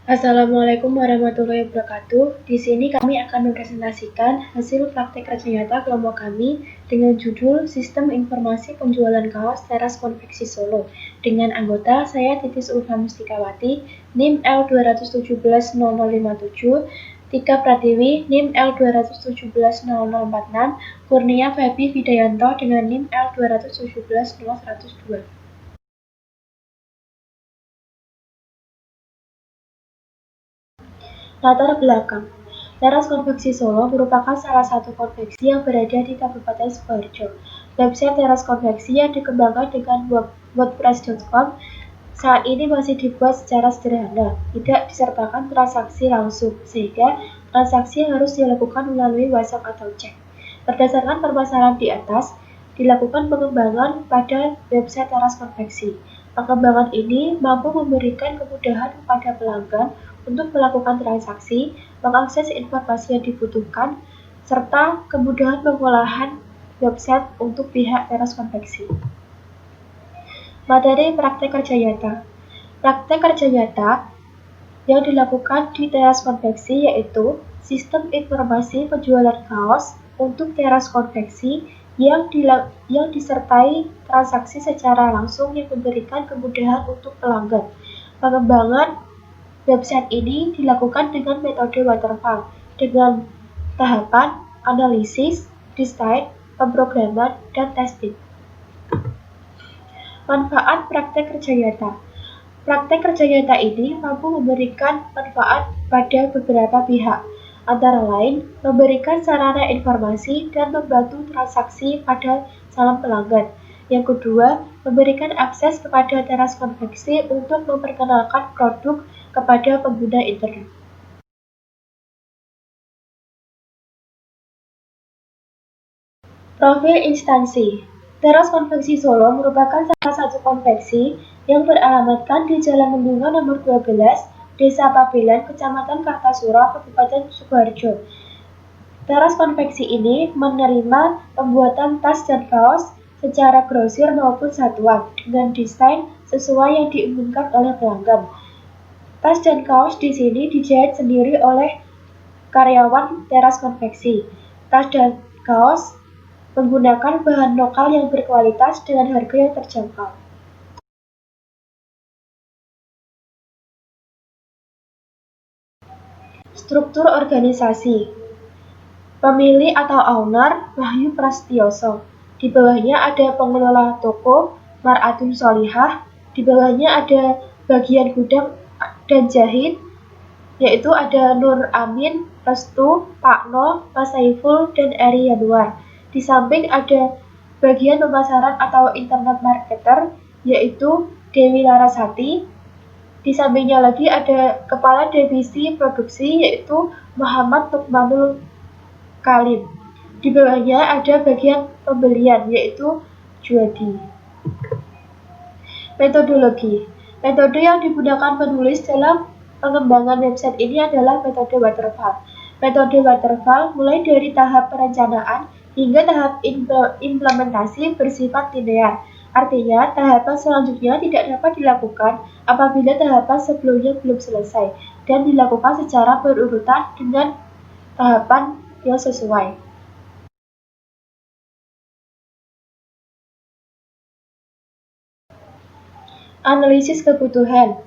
Assalamualaikum warahmatullahi wabarakatuh. Di sini kami akan mempresentasikan hasil praktek kerja nyata kelompok kami dengan judul Sistem Informasi Penjualan Kaos Teras Konveksi Solo dengan anggota saya Titis Ulfa Mustikawati, NIM L2170057, Tika Pratiwi, NIM L2170046, Kurnia Febi Widayanto dengan NIM L2170102. Latar belakang. Teras Konveksi Solo merupakan salah satu konveksi yang berada di Kabupaten Sidoarjo. Website Teras Konveksi yang dikembangkan dengan WordPress.com saat ini masih dibuat secara sederhana, tidak disertakan transaksi langsung, sehingga transaksi harus dilakukan melalui WhatsApp atau chat. Berdasarkan permasalahan di atas, dilakukan pengembangan pada website Teras Konveksi. Pengembangan ini mampu memberikan kemudahan kepada pelanggan untuk melakukan transaksi, mengakses informasi yang dibutuhkan, serta kemudahan pengolahan website untuk pihak Teras Konveksi. Materi praktek kerja nyata. Praktek kerja nyata yang dilakukan di Teras Konveksi yaitu sistem informasi penjualan kaos untuk Teras Konveksi yang disertai transaksi secara langsung yang memberikan kemudahan untuk pelanggan. Pengembangan website ini dilakukan dengan metode waterfall dengan tahapan analisis, desain, pemrograman, dan testing. Manfaat praktek kerja nyata. Praktek kerja nyata ini mampu memberikan manfaat pada beberapa pihak, antara lain memberikan sarana informasi dan membantu transaksi pada calon pelanggan. Yang kedua, memberikan akses kepada Teras Konveksi untuk memperkenalkan produk kepada pengguna internet. Profil instansi. Teras Konveksi Solo merupakan salah satu konveksi yang beralamatkan di Jalan Mendungan nomor 12, Desa Pabelan, Kecamatan Kartasura, Kabupaten Sidoarjo. Teras Konveksi ini menerima pembuatan tas dan kaos secara grosir maupun satuan dengan desain sesuai yang diinginkan oleh pelanggan. Tas dan kaos di sini dijahit sendiri oleh karyawan Teras Konveksi. Tas dan kaos menggunakan bahan lokal yang berkualitas dengan harga yang terjangkau. Struktur organisasi. Pemilik atau owner Wahyu Prastioso. Di bawahnya ada pengelola toko Mar'atun Sholihah. Di bawahnya ada bagian gudang dan jahit, yaitu ada Nur Amin, Restu, Pak No, Mas Saiful, dan Eri Yanuar. Di samping ada bagian pemasaran atau internet marketer, yaitu Dewi Larasati. Di sampingnya lagi ada Kepala Divisi Produksi, yaitu Muhammad Lukmanul Kalim. Di bawahnya ada bagian pembelian, yaitu Juadi. Metodologi. Metode yang digunakan penulis dalam pengembangan website ini adalah metode waterfall. Metode waterfall mulai dari tahap perencanaan hingga tahap implementasi bersifat linear. Artinya, tahapan selanjutnya tidak dapat dilakukan apabila tahapan sebelumnya belum selesai dan dilakukan secara berurutan dengan tahapan yang sesuai. Analisis kebutuhan.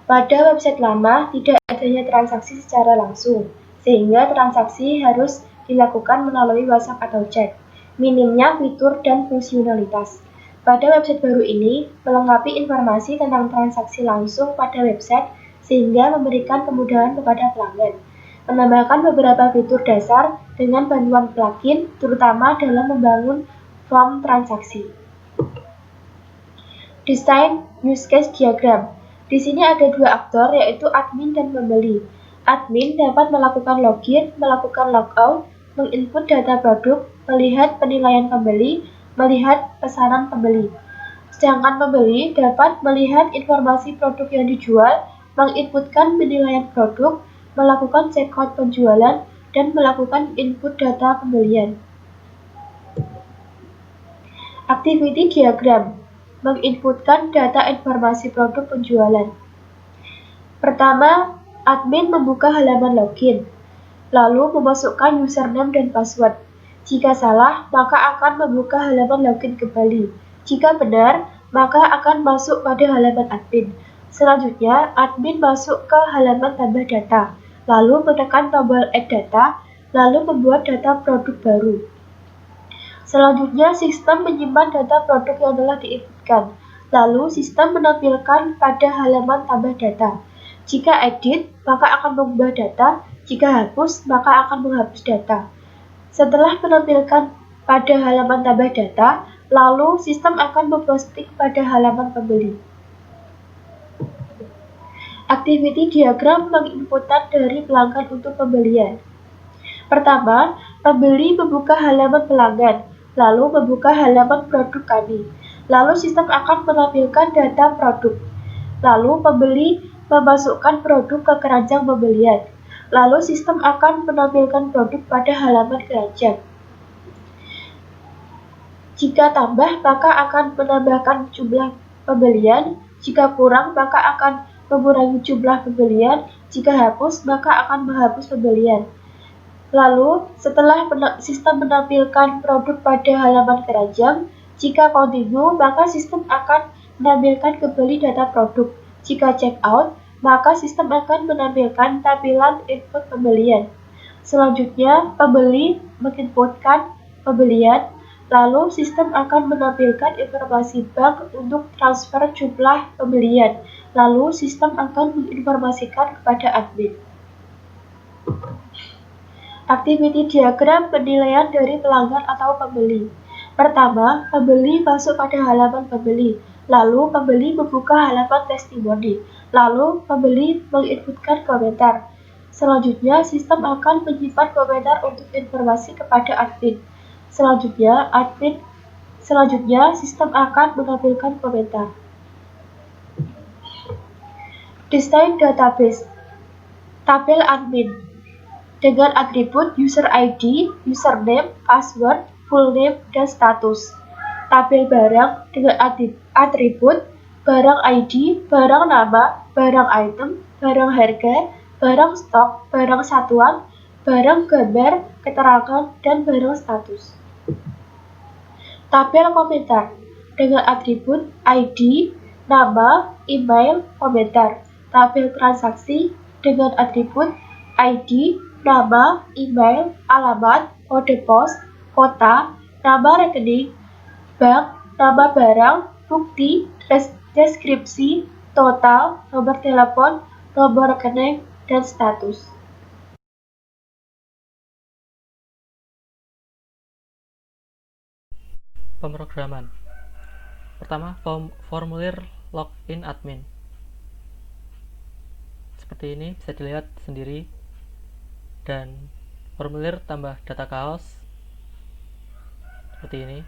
Pada website lama tidak adanya transaksi secara langsung, sehingga transaksi harus dilakukan melalui WhatsApp atau chat. Minimnya fitur dan fungsionalitas. Pada website baru ini, melengkapi informasi tentang transaksi langsung pada website sehingga memberikan kemudahan kepada pelanggan. Menambahkan beberapa fitur dasar dengan bantuan plugin, terutama dalam membangun form transaksi. Desain use case diagram. Di sini ada dua aktor, yaitu admin dan pembeli. Admin dapat melakukan login, melakukan logout, menginput data produk, melihat penilaian pembeli, melihat pesanan pembeli. Sedangkan pembeli dapat melihat informasi produk yang dijual, menginputkan penilaian produk, melakukan checkout penjualan, dan melakukan input data pembelian. Activity diagram. Menginputkan data informasi produk penjualan. Pertama, Admin membuka halaman login, lalu memasukkan username dan password. Jika salah, maka akan membuka halaman login kembali. Jika benar, maka akan masuk pada halaman admin. Selanjutnya, admin masuk ke halaman tambah data, lalu menekan tombol add data, lalu membuat data produk baru. Selanjutnya, sistem menyimpan data produk yang telah diinputkan. Lalu, sistem menampilkan pada halaman tambah data. Jika edit, maka akan mengubah data. Jika hapus, maka akan menghapus data. Setelah menampilkan pada halaman tambah data, lalu sistem akan memposting pada halaman pembeli. Activity diagram penginputan dari pelanggan untuk pembelian. Pertama, pembeli membuka halaman pelanggan, lalu membuka halaman produk kami. Lalu sistem akan menampilkan data produk. Lalu pembeli memasukkan produk ke keranjang pembelian. Lalu sistem akan menampilkan produk pada halaman keranjang. Jika tambah, maka akan menambahkan jumlah pembelian. Jika kurang, maka akan mengurangi jumlah pembelian. Jika hapus, maka akan menghapus pembelian. Lalu, setelah sistem menampilkan produk pada halaman keranjang, jika continue, maka sistem akan menampilkan kembali data produk. Jika check out, maka sistem akan menampilkan tampilan input pembelian. Selanjutnya, pembeli menginputkan pembelian, lalu sistem akan menampilkan informasi bank untuk transfer jumlah pembelian. Lalu, sistem akan menginformasikan kepada admin. Activity diagram penilaian dari pelanggan atau pembeli. Pertama, pembeli masuk pada halaman pembeli. Lalu, pembeli membuka halaman testimoni. Lalu, pembeli menginputkan komentar. Selanjutnya, sistem akan menyimpan komentar untuk informasi kepada admin. Selanjutnya, sistem akan menampilkan komentar. Desain database. Tabel admin dengan atribut user ID, username, password, full name, dan status. Tabel barang dengan atribut barang ID, barang nama, barang item, barang harga, barang stok, barang satuan, barang gambar, keterangan, dan barang status. Tabel komentar dengan atribut ID, nama, email, komentar. Tabel transaksi dengan atribut ID, nama, email, alamat, kode pos, kota, nama rekening, bank, nama barang, bukti, deskripsi, total, nomor telepon, nomor rekening, dan status. Pemrograman. Pertama, formulir login admin. Seperti ini bisa dilihat sendiri. Dan formulir tambah data kaos seperti ini.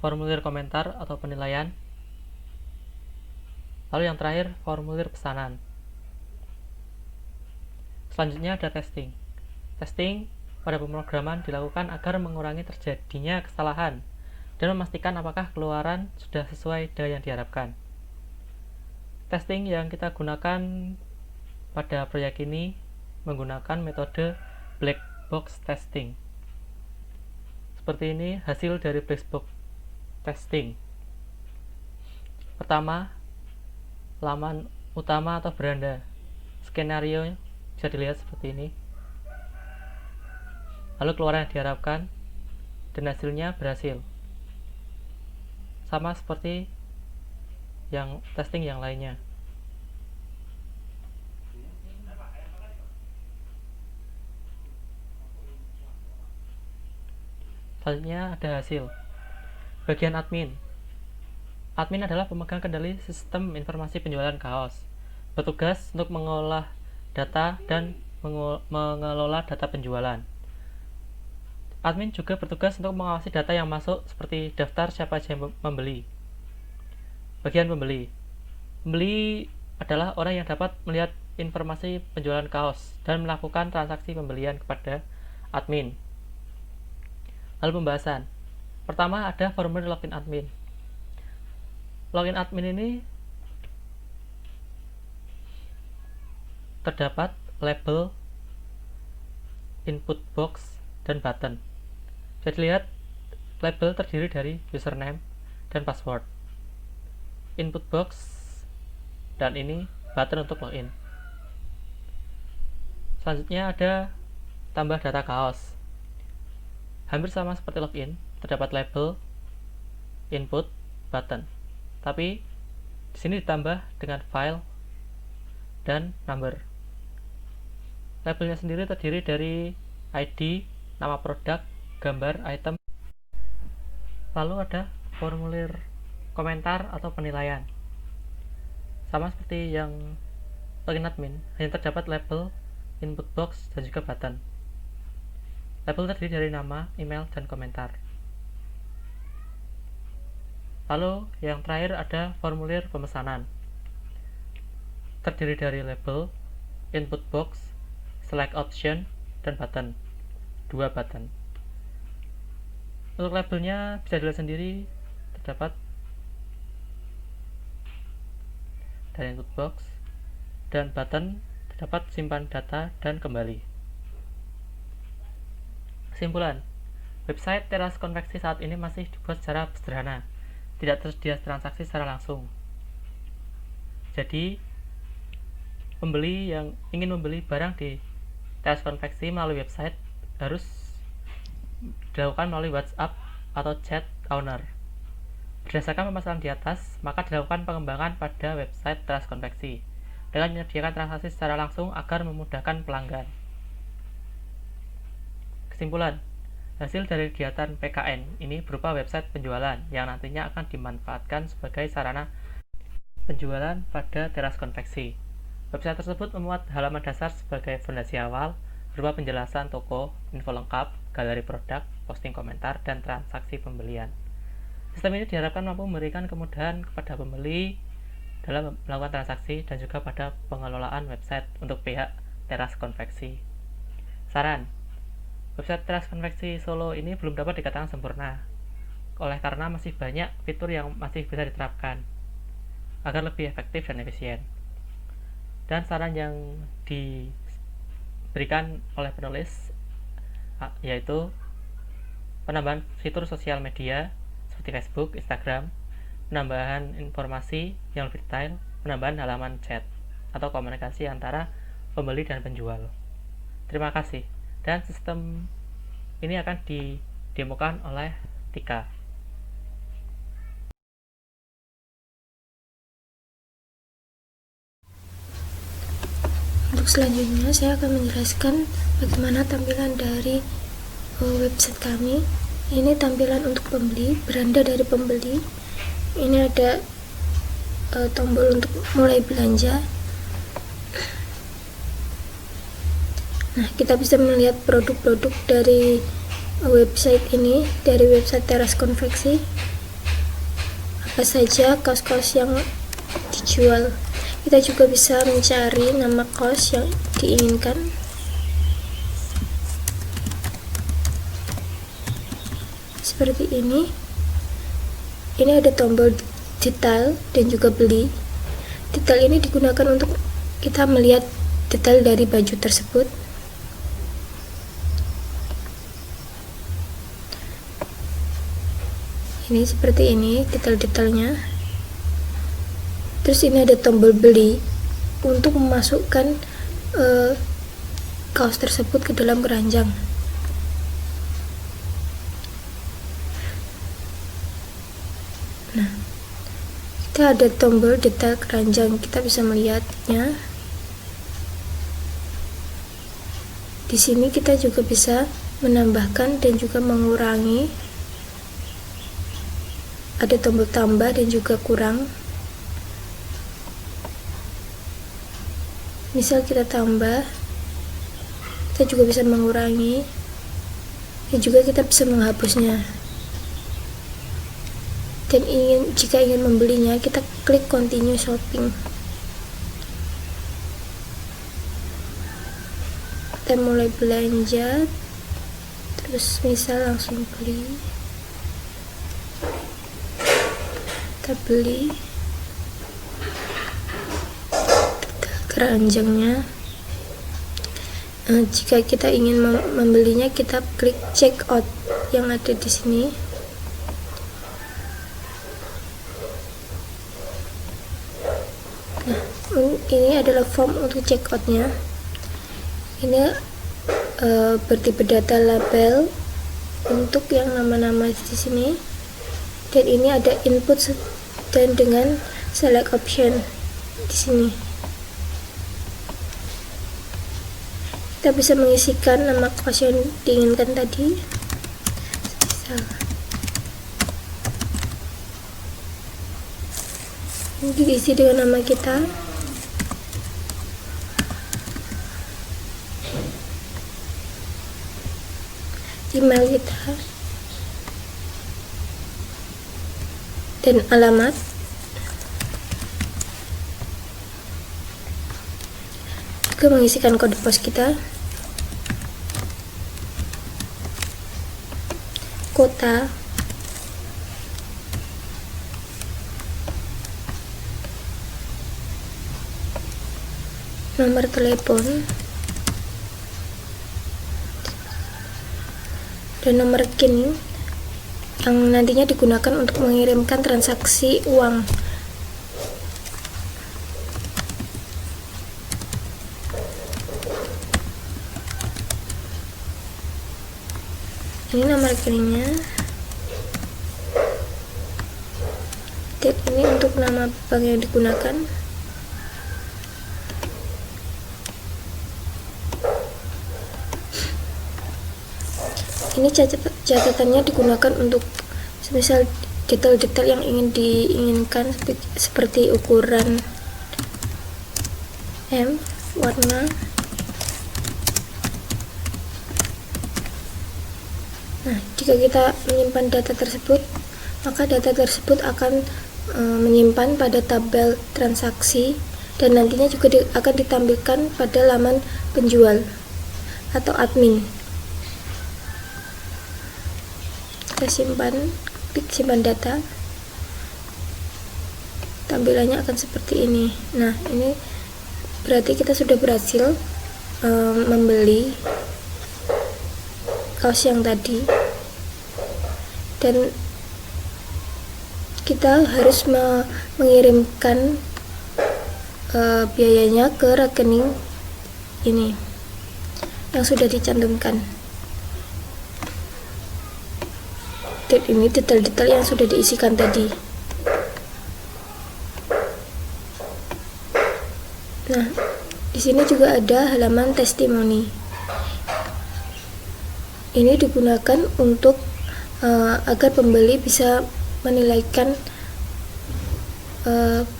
Formulir komentar atau penilaian. Lalu yang terakhir, formulir pesanan. Selanjutnya ada testing. Testing pada pemrograman dilakukan agar mengurangi terjadinya kesalahan dan memastikan apakah keluaran sudah sesuai dengan yang diharapkan. Testing yang kita gunakan pada proyek ini menggunakan metode black box testing. Seperti ini hasil dari black box testing. Pertama, laman utama atau beranda. Skenario bisa dilihat seperti ini. Lalu keluaran yang diharapkan dan hasilnya berhasil. Sama seperti yang testing yang lainnya. Selanjutnya ada hasil. Bagian admin. Admin adalah pemegang kendali sistem informasi penjualan kaos. Bertugas untuk mengolah data dan mengelola data penjualan. Admin juga bertugas untuk mengawasi data yang masuk seperti daftar siapa yang membeli. Bagian pembeli. Pembeli adalah orang yang dapat melihat informasi penjualan kaos dan melakukan transaksi pembelian kepada admin. Lalu pembahasan. Pertama ada formulir login admin. Login admin ini terdapat label, input box, dan button. Bisa dilihat label terdiri dari username dan password, input box, dan ini button untuk login. Selanjutnya ada tambah data kaos. Hampir sama seperti login, terdapat label, input, button. Tapi di sini ditambah dengan file dan number. Labelnya sendiri terdiri dari ID, nama produk, gambar, item. Lalu ada formulir komentar atau penilaian. Sama seperti yang login admin, hanya terdapat label, input box, dan juga button. Label terdiri dari nama, email, dan komentar. Lalu yang terakhir ada formulir pemesanan. Terdiri dari label, input box, select option, dan button. 2 button. Untuk labelnya bisa dilihat sendiri, terdapat dari input box, dan button terdapat simpan data dan kembali. Kesimpulan, website teras konveksi saat ini masih dibuat secara sederhana, tidak tersedia transaksi secara langsung. Jadi, pembeli yang ingin membeli barang di teras konveksi melalui website harus dilakukan melalui WhatsApp atau chat owner. Berdasarkan pemasaran di atas, maka dilakukan pengembangan pada website teras konveksi dengan menyediakan transaksi secara langsung agar memudahkan pelanggan. Kesimpulan, hasil dari kegiatan PKN ini berupa website penjualan yang nantinya akan dimanfaatkan sebagai sarana penjualan pada teras konveksi. Website tersebut memuat halaman dasar sebagai fondasi awal berupa penjelasan toko, info lengkap, galeri produk, posting komentar, dan transaksi pembelian. Sistem ini diharapkan mampu memberikan kemudahan kepada pembeli dalam melakukan transaksi dan juga pada pengelolaan website untuk pihak teras konveksi. Saran, website teras konveksi Solo ini belum dapat dikatakan sempurna, oleh karena masih banyak fitur yang masih bisa diterapkan agar lebih efektif dan efisien. Dan saran yang diberikan oleh penulis yaitu penambahan fitur sosial media seperti Facebook, Instagram, penambahan informasi yang lebih detail, penambahan halaman chat atau komunikasi antara pembeli dan penjual. Terima kasih. Dan sistem ini akan didemokan oleh Tika. Untuk selanjutnya saya akan menjelaskan bagaimana tampilan dari website kami. Ini tampilan untuk pembeli, beranda dari pembeli. Ini ada tombol untuk mulai belanja. Nah, kita bisa melihat produk-produk dari website ini, dari website teras konveksi. Apa saja kaos-kaos yang dijual. Kita juga bisa mencari nama kaos yang diinginkan. Seperti ini. Ini ada tombol detail dan juga beli. Detail ini digunakan untuk kita melihat detail dari baju tersebut. Ini seperti ini detail-detailnya. Terus ini ada tombol beli untuk memasukkan kaos tersebut ke dalam keranjang. Nah, kita ada tombol detail keranjang, kita bisa melihatnya. Di sini kita juga bisa menambahkan dan juga mengurangi. Ada tombol tambah dan juga kurang. Misal kita tambah, kita juga bisa mengurangi, dan juga kita bisa menghapusnya. Dan jika ingin membelinya, kita klik continue shopping. Kita mulai belanja, terus misal langsung beli. Kita beli keranjangnya. Jika kita ingin membelinya, kita klik check out yang ada di sini. Nah, ini adalah form untuk check outnya. Ini bertipe data label untuk yang nama-nama di sini, dan ini ada input dan dengan select option di sini. Kita bisa mengisikan nama kaos yang diinginkan tadi. Ini diisi dengan nama kita. Email kita dan alamat. Juga mengisikan kode pos kita, kota, nomor telepon, dan nomor rekening yang nantinya digunakan untuk mengirimkan transaksi uang. Ini nomor rekeningnya, dan ini untuk nama bank yang digunakan. Ini catatannya digunakan untuk semisal detail-detail yang diinginkan, seperti ukuran warna. Nah, jika kita menyimpan data tersebut, maka data tersebut akan menyimpan pada tabel transaksi, dan nantinya juga akan ditampilkan pada laman penjual atau admin. Kita simpan, klik simpan data, tampilannya akan seperti ini. Nah, ini berarti kita sudah berhasil membeli kaos yang tadi, dan kita harus mengirimkan biayanya ke rekening ini yang sudah dicantumkan. Dan ini detail-detail yang sudah diisikan tadi. Nah, di sini juga ada halaman testimoni. Ini digunakan untuk agar pembeli bisa menilaikan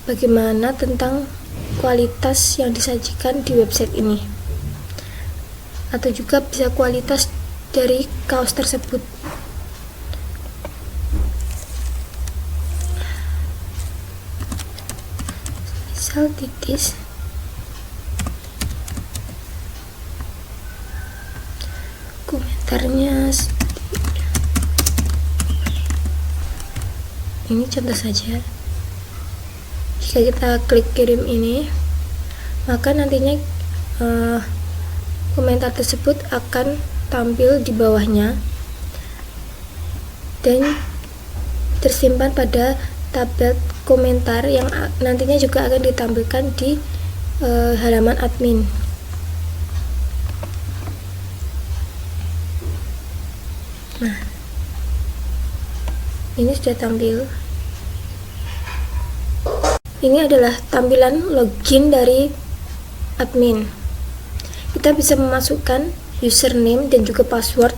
bagaimana tentang kualitas yang disajikan di website ini, atau juga bisa kualitas dari kaos tersebut. Misal titis, komentarnya ini contoh saja. Jika kita klik kirim ini, maka nantinya komentar tersebut akan tampil di bawahnya dan tersimpan pada tabel komentar yang nantinya juga akan ditampilkan di halaman admin. Nah, ini sudah tampil. Ini adalah tampilan login dari admin. Kita bisa memasukkan username dan juga password.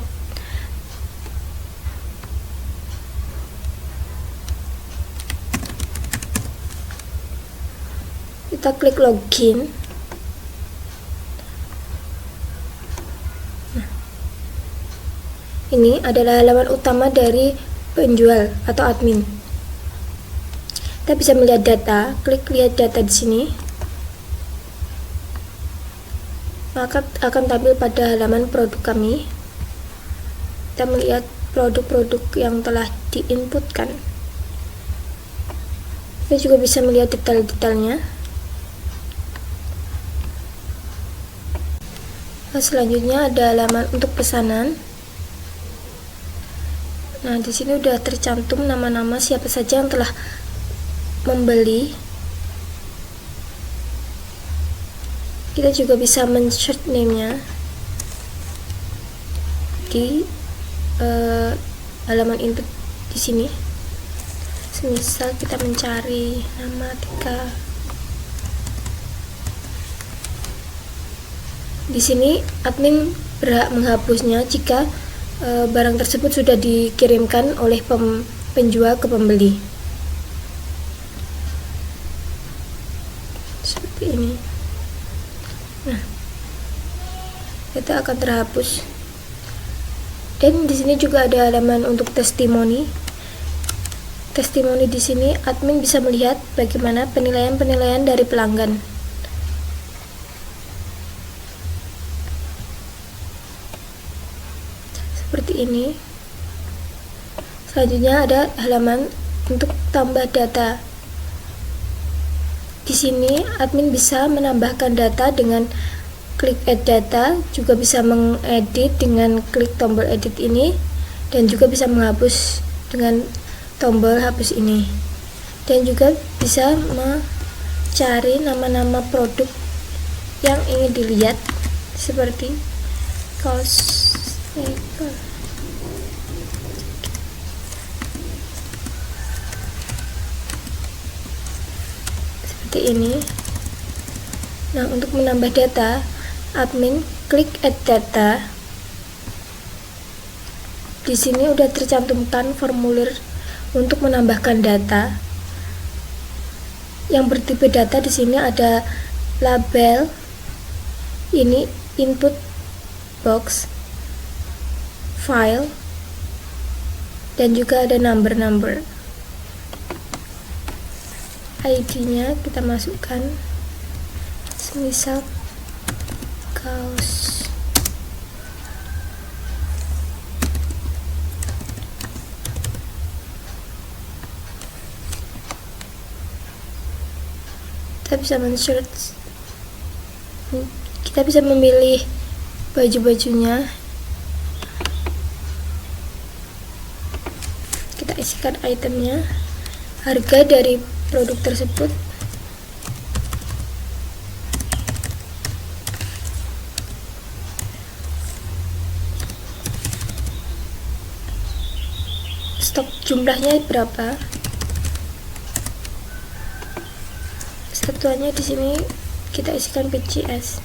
Kita klik login. Nah, ini adalah halaman utama dari penjual atau admin. Kita bisa melihat data, klik lihat data di sini. Maka akan tampil pada halaman produk kami. Kita melihat produk-produk yang telah diinputkan. Kita juga bisa melihat detail-detailnya. Selanjutnya ada halaman untuk pesanan. Nah, di sini udah tercantum nama-nama siapa saja yang telah membeli. Kita juga bisa men-search name-nya di halaman input di sini. Semisal kita mencari nama Tika. Di sini admin berhak menghapusnya jika barang tersebut sudah dikirimkan oleh penjual ke pembeli. Seperti ini. Nah, itu akan terhapus. Dan di sini juga ada halaman untuk testimoni. Testimoni di sini admin bisa melihat bagaimana penilaian-penilaian dari pelanggan. Seperti ini. Selanjutnya ada halaman untuk tambah data. Di sini admin bisa menambahkan data dengan klik add data, juga bisa mengedit dengan klik tombol edit ini, dan juga bisa menghapus dengan tombol hapus ini. Dan juga bisa mencari nama-nama produk yang ingin dilihat seperti kaos seperti ini. Nah, untuk menambah data, admin klik add data. Di sini udah tercantumkan formulir untuk menambahkan data. Yang bertipe data di sini ada label, ini input box, file, dan juga ada number. ID-nya kita masukkan, semisal kaos. Kita bisa men-search. Kita bisa memilih baju-bajunya. Kita isikan itemnya, harga dari produk tersebut, stok jumlahnya berapa, satuannya di sini kita isikan PCS.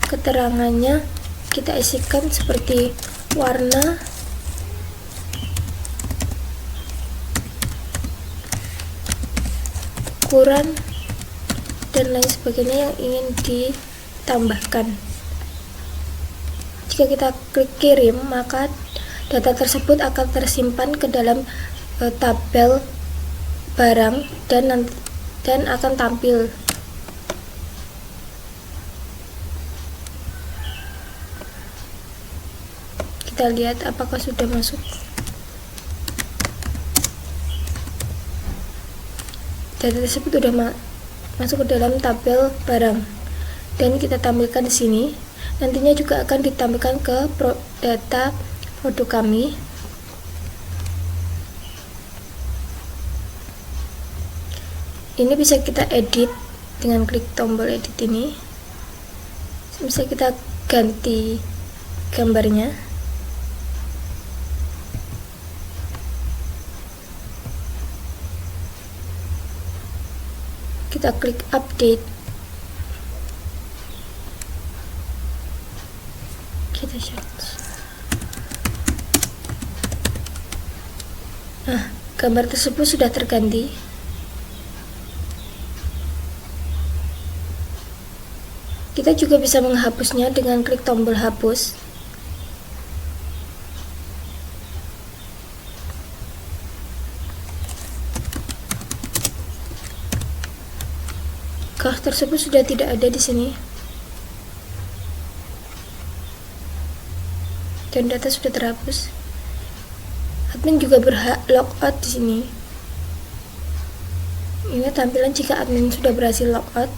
Keterangannya kita isikan seperti warna, ukuran, dan lain sebagainya yang ingin ditambahkan. Jika kita klik kirim, maka data tersebut akan tersimpan ke dalam tabel barang dan akan tampil. Kita lihat apakah sudah masuk. Data tersebut sudah masuk ke dalam tabel barang dan kita tampilkan di sini. Nantinya juga akan ditampilkan ke data produk kami. Ini bisa kita edit dengan klik tombol edit ini. Bisa kita ganti gambarnya. Kita klik update. Kita search. Nah, gambar tersebut sudah terganti. Kita juga bisa menghapusnya dengan klik tombol hapus. Kaos tersebut sudah tidak ada di sini. Dan data sudah terhapus. Admin juga berhak logout di sini. Ini tampilan jika admin sudah berhasil logout.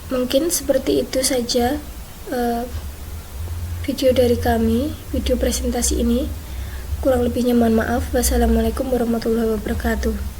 Mungkin seperti itu saja video dari kami, video presentasi ini. Kurang lebihnya mohon maaf. Wassalamualaikum warahmatullahi wabarakatuh.